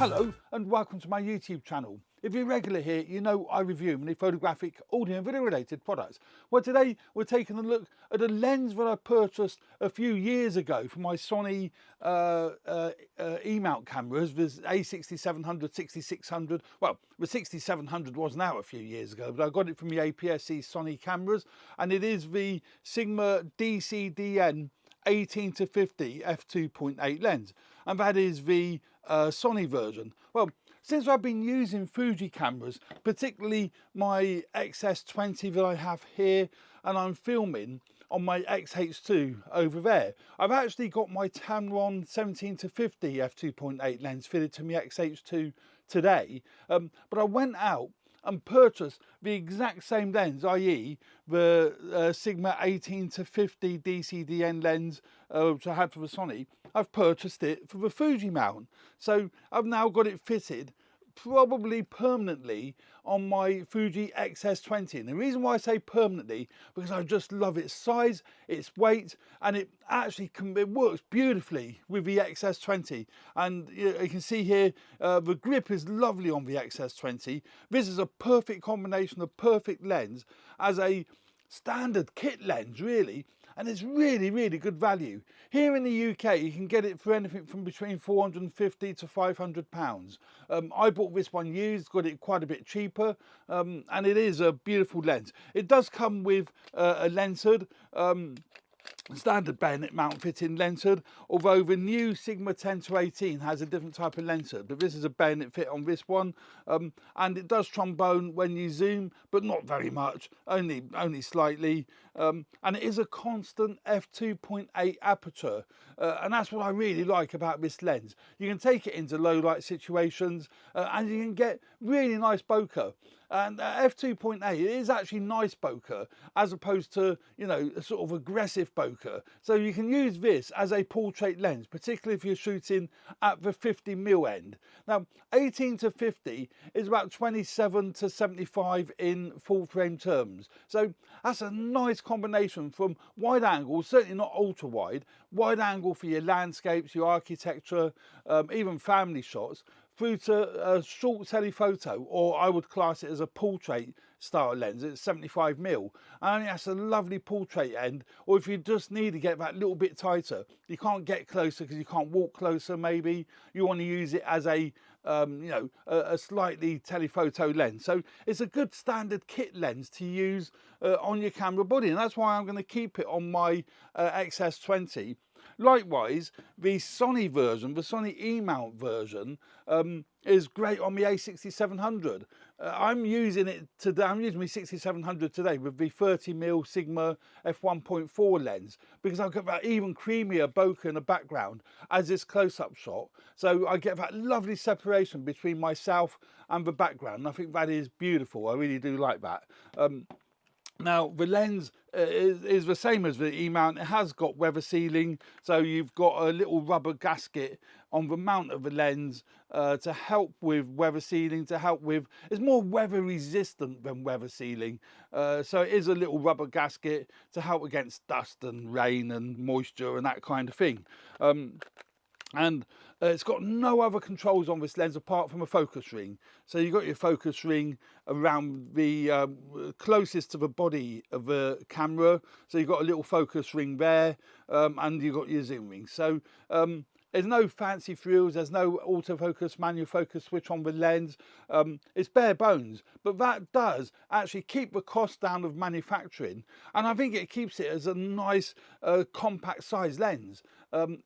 Hello and welcome to my YouTube channel. If you're regular here, you know I review many photographic, audio and video related products. Well, today we're taking a look at a lens that I purchased a few years ago for my Sony E-mount cameras, the A6700, 6600. Well, the 6700 was now a few years ago, but I got it from the APS-C Sony cameras, and it is the Sigma DCDN 18 to 50 f2.8 lens, and that is the Sony version. Well, since I've been using Fuji cameras, particularly my XS20 that I have here, and I'm filming on my XH2 over there, I've actually got my Tamron 17 to 50 f2.8 lens fitted to my XH2 today, but I went out and purchased the exact same lens, i.e. the Sigma 18 to 50 DCDN lens which I had for the Sony. I've purchased it for the Fuji mount, so I've now got it fitted probably permanently on my Fuji XS20. And the reason why I say permanently, because I just love its size, its weight, and it actually it works beautifully with the XS20. And you can see here the grip is lovely on the XS20. This is a perfect combination, a perfect lens as a standard kit lens really, and it's really good value. Here in the UK you can get it for anything from between 450 to 500 pounds. I bought this one used, got it quite a bit cheaper, and it is a beautiful lens. It does come with a lens hood, standard bayonet mount fitting lens hood, although the new Sigma 10 to 18 has a different type of lens hood, but this is a bayonet fit on this one, and it does trombone when you zoom, but not very much, only slightly, and it is a constant f2.8 aperture, and that's what I really like about this lens. You can take it into low light situations, and you can get really nice bokeh. And f2.8 is actually nice bokeh as opposed to, you know, a sort of aggressive bokeh. So you can use this as a portrait lens, particularly if you're shooting at the 50mm end. Now, 18 to 50 is about 27 to 75 in full frame terms. So that's a nice combination from wide angle, certainly not ultra wide angle for your landscapes, your architecture, even family shots, through to a short telephoto, or I would class it as a portrait style lens. It's 75mm, and that's a lovely portrait end. Or if you just need to get that little bit tighter, you can't get closer because you can't walk closer, maybe you want to use it as a a slightly telephoto lens. So it's a good standard kit lens to use on your camera body, and that's why I'm going to keep it on my XS20. Likewise, the Sony version, the Sony E-mount version, is great on the A6700. I'm using it today. I'm using my 6700 today with the 30mm Sigma f1.4 lens, because I've got that even creamier bokeh in the background as this close-up shot. So I get that lovely separation between myself and the background. And I think that is beautiful. I really do like that. Now, the lens is the same as the E-mount. It has got weather sealing, so you've got a little rubber gasket on the mount of the lens to help with weather sealing, it's more weather resistant than weather sealing. So it is a little rubber gasket to help against dust and rain and moisture and that kind of thing. And it's got no other controls on this lens apart from a focus ring. So you've got your focus ring around the closest to the body of the camera. So you've got a little focus ring there, and you've got your zoom ring. So there's no fancy frills, there's no autofocus, manual focus switch on the lens. It's bare bones, but that does actually keep the cost down of manufacturing. And I think it keeps it as a nice compact size lens.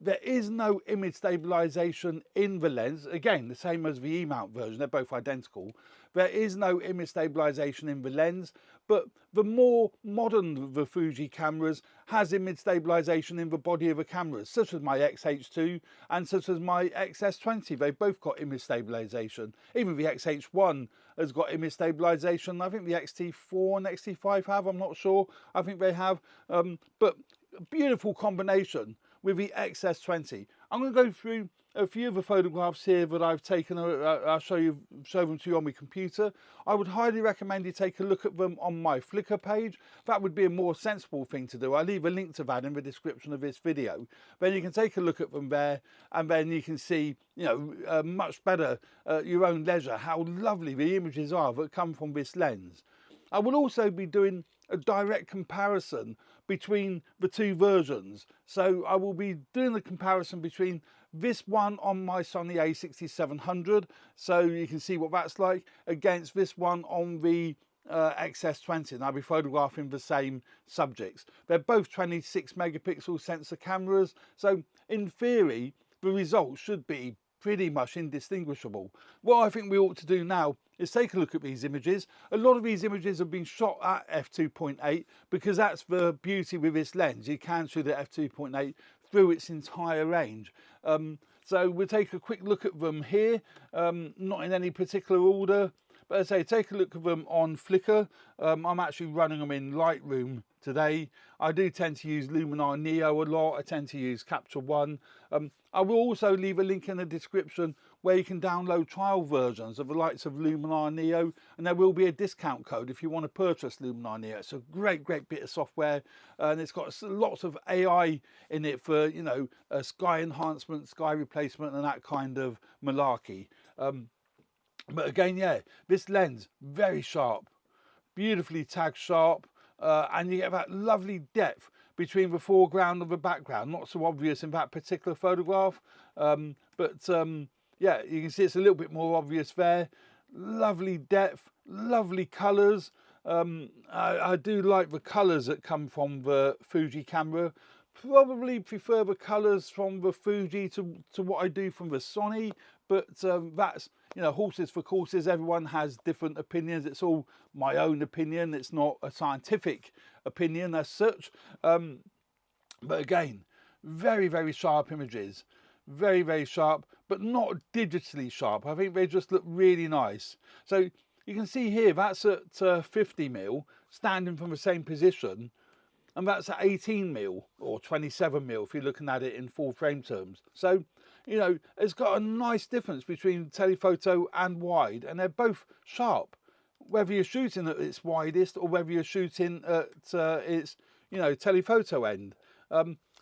There is no image stabilization in the lens. Again, the same as the E-mount version, they're both identical. There is no image stabilization in the lens, but the more modern the Fuji cameras has image stabilization in the body of the cameras, such as my XH2 and such as my XS20. They've both got image stabilization. Even the XH1 has got image stabilization. I think the XT4 and XT5 have, I'm not sure. I think they have, but a beautiful combination with the XS20. I'm going to go through a few of the photographs here that I've taken. I'll show them to you on my computer. I would highly recommend you take a look at them on my Flickr page. That would be a more sensible thing to do. I'll leave a link to that in the description of this video. Then you can take a look at them there, and then you can see, you know, much better at your own leisure how lovely the images are that come from this lens. I will also be doing a direct comparison between the two versions. So I will be doing the comparison between this one on my Sony a6700, so you can see what that's like, against this one on the XS20, and I'll be photographing the same subjects. They're both 26 megapixel sensor cameras, so in theory the results should be pretty much indistinguishable. What I think we ought to do now is take a look at these images. A lot of these images have been shot at f2.8 because that's the beauty with this lens. You can shoot at f2.8 through its entire range. So we'll take a quick look at them here, not in any particular order, but as I say, take a look at them on Flickr. I'm actually running them in Lightroom today. I do tend to use Luminar Neo a lot. I tend to use Capture One. I will also leave a link in the description where you can download trial versions of the likes of Luminar Neo, and there will be a discount code if you want to purchase Luminar Neo. It's a great bit of software, and it's got lots of AI in it for, you know, sky enhancement, sky replacement, and that kind of malarkey. But again, yeah, this lens, very sharp, beautifully tagged sharp, and you get that lovely depth between the foreground and the background. Not so obvious in that particular photograph, but yeah, you can see it's a little bit more obvious there. Lovely depth, lovely colours. I do like the colours that come from the Fuji camera. Probably prefer the colours from the Fuji to what I do from the Sony, but that's, you know, horses for courses. Everyone has different opinions. It's all my own opinion. It's not a scientific opinion as such. But again, very sharp images. Very sharp, but not digitally sharp. I think they just look really nice. So you can see here, that's at 50mm, standing from the same position. And that's at 18mm or 27mm if you're looking at it in full frame terms. So, you know, it's got a nice difference between telephoto and wide, and they're both sharp, whether you're shooting at its widest or whether you're shooting at its, you know, telephoto end.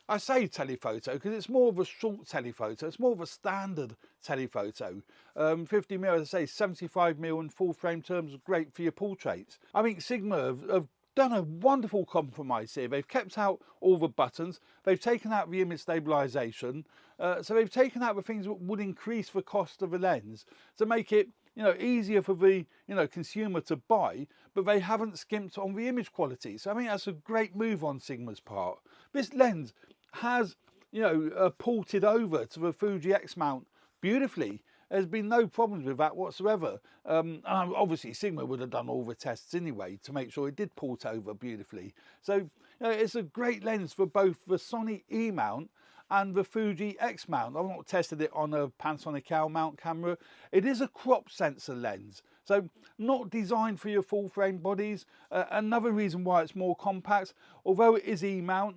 I say telephoto because it's more of a short telephoto. It's more of a standard telephoto. 50mm, as I say, 75mm in full frame terms is great for your portraits. I think Sigma have done a wonderful compromise here. They've kept out all the buttons. They've taken out the image stabilization. So they've taken out the things that would increase the cost of the lens to make it, you know, easier for the, you know, consumer to buy, but they haven't skimped on the image quality. So I think that's a great move on Sigma's part. This lens has, you know, ported over to the Fuji X mount beautifully. There's been no problems with that whatsoever. And obviously Sigma would have done all the tests anyway to make sure it did port over beautifully. So, you know, it's a great lens for both the Sony E mount and the Fuji X mount. I've not tested it on a Panasonic L mount camera. It is a crop sensor lens, so not designed for your full frame bodies. Another reason why it's more compact, although it is E mount,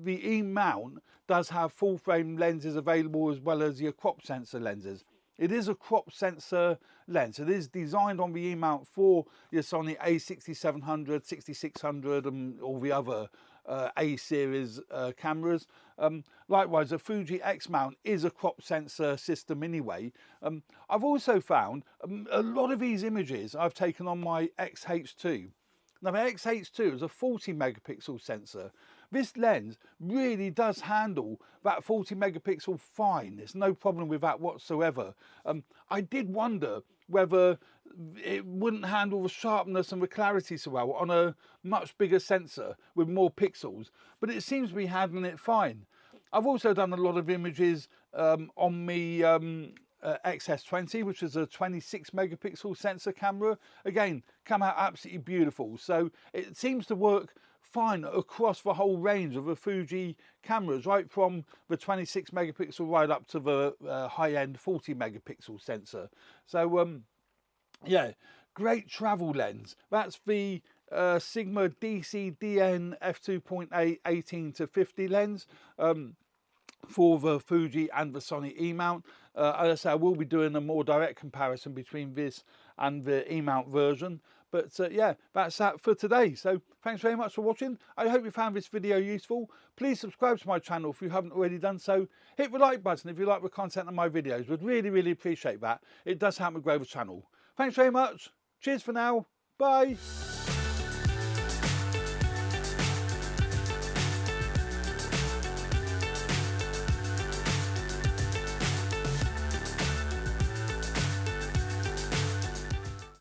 the E mount does have full frame lenses available as well as your crop sensor lenses. It is a crop sensor lens. It is designed on the E mount for your Sony a6700, 6600 and all the other A series cameras. Likewise, the Fuji X mount is a crop sensor system anyway. I've also found a lot of these images I've taken on my XH2. Now the XH2 is a 40 megapixel sensor. This lens really does handle that 40 megapixel fine. There's no problem with that whatsoever. I did wonder whether it wouldn't handle the sharpness and the clarity so well on a much bigger sensor with more pixels, but it seems to be handling it fine. I've also done a lot of images on the XS20, which is a 26 megapixel sensor camera. Again, come out absolutely beautiful. So it seems to work fine across the whole range of the Fuji cameras, right from the 26 megapixel right up to the high-end 40 megapixel sensor. So yeah, great travel lens. That's the Sigma DC-DN f2.8 18 to 50 lens. for the Fuji and the Sony E-mount. As I say, I will be doing a more direct comparison between this and the E-mount version. But yeah, that's that for today. So thanks very much for watching. I hope you found this video useful. Please subscribe to my channel if you haven't already done so. Hit the like button if you like the content of my videos. Would really appreciate that. It does help me grow the channel. Thanks very much. Cheers for now. Bye.